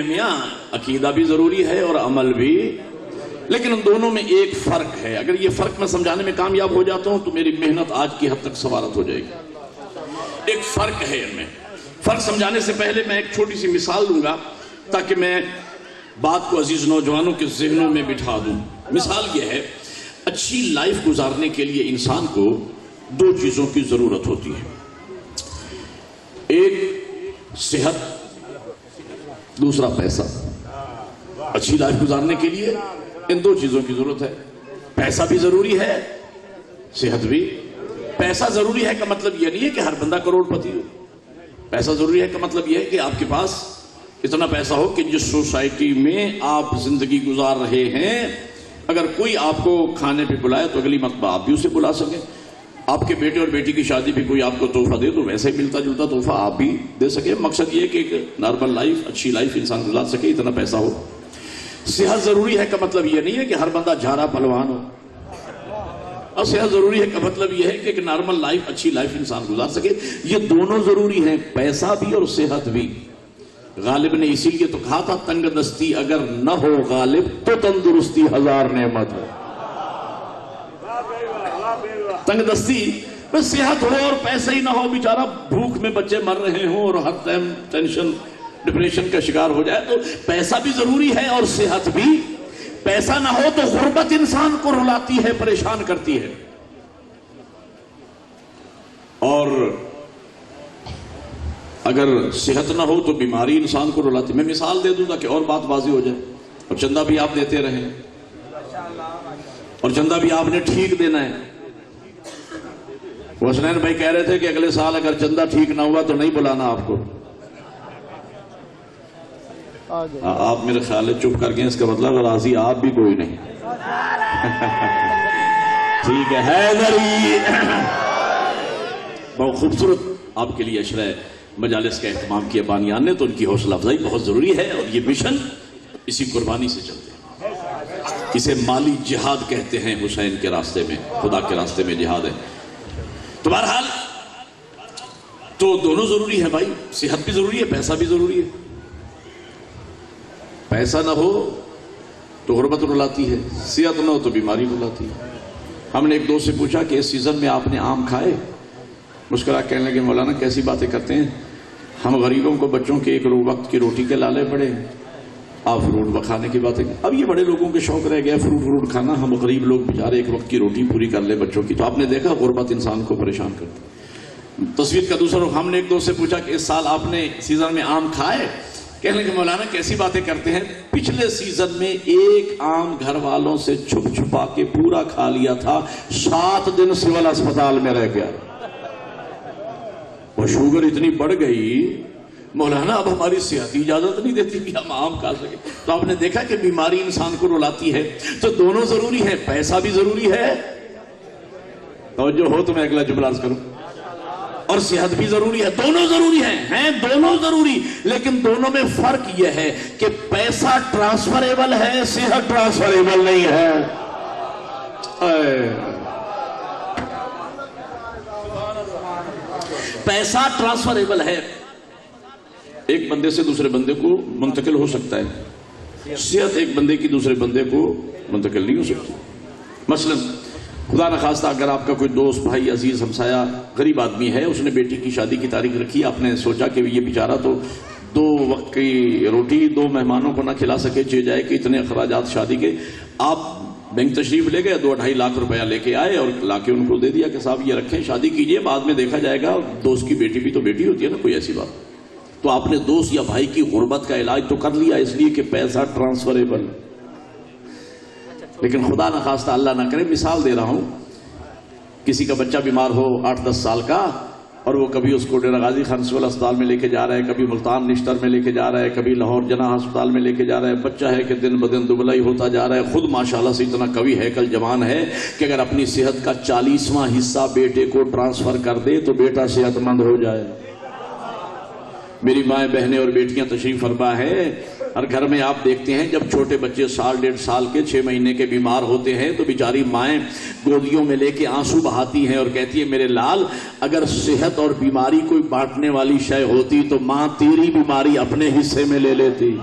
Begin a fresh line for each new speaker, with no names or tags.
ہے میاں، عقیدہ بھی ضروری ہے اور عمل بھی، لیکن ان دونوں میں ایک فرق ہے. اگر یہ فرق میں سمجھانے میں کامیاب ہو جاتا ہوں تو میری محنت آج کی حد تک سوارت ہو جائے گی. ایک فرق ہے ان میں. فرق سمجھانے سے پہلے میں ایک چھوٹی سی مثال دوں گا تاکہ میں بات کو عزیز نوجوانوں کے ذہنوں میں بٹھا دوں. مثال یہ ہے، اچھی لائف گزارنے کے لیے انسان کو دو چیزوں کی ضرورت ہوتی ہے. ایک صحت، دوسرا پیسہ. اچھی لائف گزارنے کے لیے ان دو چیزوں کی ضرورت ہے. پیسہ بھی ضروری ہے، صحت بھی. پیسہ ضروری ہے کا مطلب یہ نہیں ہے کہ ہر بندہ کروڑ پتی ہو. پیسہ ضروری ہے کا مطلب یہ ہے کہ آپ کے پاس اتنا پیسہ ہو کہ جس سوسائٹی میں آپ زندگی گزار رہے ہیں، اگر کوئی آپ کو کھانے پہ بلائے تو اگلی مرتبہ آپ بھی اسے بلا سکیں. آپ کے بیٹے اور بیٹی کی شادی پہ کوئی آپ کو تحفہ دے تو ویسے ملتا جلتا تحفہ آپ بھی دے سکے. مقصد یہ کہ ایک نارمل لائف، اچھی لائف انسان گزار سکے، اتنا پیسہ ہو. صحت ضروری ہے کا مطلب یہ نہیں ہے کہ ہر بندہ جھارا پہلوان ہو. اور صحت ضروری ہے کا مطلب یہ ہے کہ ایک نارمل لائف، اچھی لائف انسان گزار سکے. یہ دونوں ضروری ہیں، پیسہ بھی اور صحت بھی. غالب نے اسی لیے تو کہا تھا، تنگ دستی اگر نہ ہو غالب تو تندرستی ہزار نعمت ہے. تنگ دستی بس صحت ہو اور پیسے ہی نہ ہو، بیچارہ بھوک میں بچے مر رہے ہوں اور ہر ٹائم ٹینشن ڈپریشن کا شکار ہو جائے. تو پیسہ بھی ضروری ہے اور صحت بھی. پیسہ نہ ہو تو غربت انسان کو رلاتی ہے، پریشان کرتی ہے. اور اگر صحت نہ ہو تو بیماری انسان کو رلاتی. میں مثال دے دوں تاکہ اور بات واضح ہو جائے. اور چندہ بھی آپ دیتے رہیں، اور چندہ بھی آپ نے ٹھیک دینا ہے. حسنین بھائی کہہ رہے تھے کہ اگلے سال اگر چندہ ٹھیک نہ ہوا تو نہیں بلانا آپ کو. آپ میرے خیال ہے چپ کر گئے، اس کا مطلب راضی آپ بھی کوئی نہیں. ٹھیک ہے حیدری. بہت خوبصورت آپ کے لیے اشرح مجالس کا اہتمام کیا بانیان نے، تو ان کی حوصلہ افزائی بہت ضروری ہے. اور یہ مشن اسی قربانی سے چلتے ہیں. اسے مالی جہاد کہتے ہیں. حسین کے راستے میں، خدا کے راستے میں جہاد ہے. تو بہرحال تو دونوں ضروری ہے بھائی. صحت بھی ضروری ہے، پیسہ بھی ضروری ہے. پیسہ نہ ہو تو غربت رلاتی ہے، صحت نہ ہو تو بیماری رلاتی ہے. ہم نے ایک دوست سے پوچھا کہ اس سیزن میں آپ نے آم کھائے؟ مسکرا کہنے لگے، مولانا کیسی باتیں کرتے ہیں، ہم غریبوں کو بچوں کے ایک وقت کی روٹی کے لالے پڑے، آپ فروٹ کھانے کی باتیں. اب یہ بڑے لوگوں کے شوق رہ گیا فروٹ کھانا، ہم غریب لوگ بیچارے ایک وقت کی روٹی پوری کر لیں بچوں کی. تو آپ نے دیکھا غربت انسان کو پریشان کرتی. تصویر کا دوسرا رخ، ہم نے ایک دوست سے پوچھا کہ اس سال آپ نے سیزن میں آم کھائے؟ کہنے لگے مولانا کیسی باتیں کرتے ہیں، پچھلے سیزن میں ایک آم گھر والوں سے چھپ چھپا کے پورا کھا لیا تھا، 7 دن سول اسپتال میں رہ گیا. وہ شوگر اتنی بڑھ گئی مولانا اب ہماری صحت اجازت نہیں دیتی کہ ہم آم کھا سکیں. تو آپ نے دیکھا کہ بیماری انسان کو رلاتی ہے. تو دونوں ضروری ہے، پیسہ بھی ضروری ہے، توجہ ہو تو میں اگلا جملہ عرض کروں، اور صحت بھی ضروری ہے. دونوں ضروری ہیں دونوں ضروری. لیکن دونوں میں فرق یہ ہے کہ پیسہ ٹرانسفریبل ہے، صحت ٹرانسفریبل نہیں ہے. پیسہ ٹرانسفریبل ہے، ایک بندے سے دوسرے بندے کو منتقل ہو سکتا ہے. صحت ایک بندے کی دوسرے بندے کو منتقل نہیں ہو سکتی. مثلا خدا نخواستہ اگر آپ کا کوئی دوست، بھائی، عزیز، ہمسایہ غریب آدمی ہے، اس نے بیٹی کی شادی کی تاریخ رکھی، آپ نے سوچا کہ یہ بیچارہ تو 2 وقت کی روٹی 2 مہمانوں کو نہ کھلا سکے، چل جائے کہ اتنے اخراجات شادی کے. آپ بینک تشریف لے گئے، 2-2.5 لاکھ روپیہ لے کے آئے اور لا کے ان کو دے دیا کہ صاحب یہ رکھیں، شادی کیجئے، بعد میں دیکھا جائے گا. دوست کی بیٹی بھی تو بیٹی ہوتی ہے نا، کوئی ایسی بات. تو آپ نے دوست یا بھائی کی غربت کا علاج تو کر لیا، اس لیے کہ پیسہ ٹرانسفریبل. لیکن خدا نخواستہ اللہ نہ کرے، مثال دے رہا ہوں، کسی کا بچہ بیمار ہو 8-10 سال کا، اور وہ کبھی اس کو ڈیرہ غازی خان سول اسپتال میں لے کے جا رہا ہے، کبھی ملتان نشتر میں لے کے جا رہا ہے، کبھی لاہور جناح ہسپتال میں لے کے جا رہا ہے. بچہ ہے کہ دن بدن دبلا ہی ہوتا جا رہا ہے، خود ماشاءاللہ سے اتنا قوی ہیکل جوان ہے کہ اگر اپنی صحت کا 40واں حصہ بیٹے کو ٹرانسفر کر دے تو بیٹا صحت مند ہو جائے. میری مائیں، بہنیں اور بیٹیاں تشریف فرما ہے. ہر گھر میں آپ دیکھتے ہیں جب چھوٹے بچے 1.5 سال کے 6 مہینے کے بیمار ہوتے ہیں تو بیچاری مائیں گودیوں میں لے کے آنسو بہاتی ہیں اور کہتی ہے میرے لال، اگر صحت اور بیماری کوئی بانٹنے والی شے ہوتی تو ماں تیری بیماری اپنے حصے میں لے لیتی.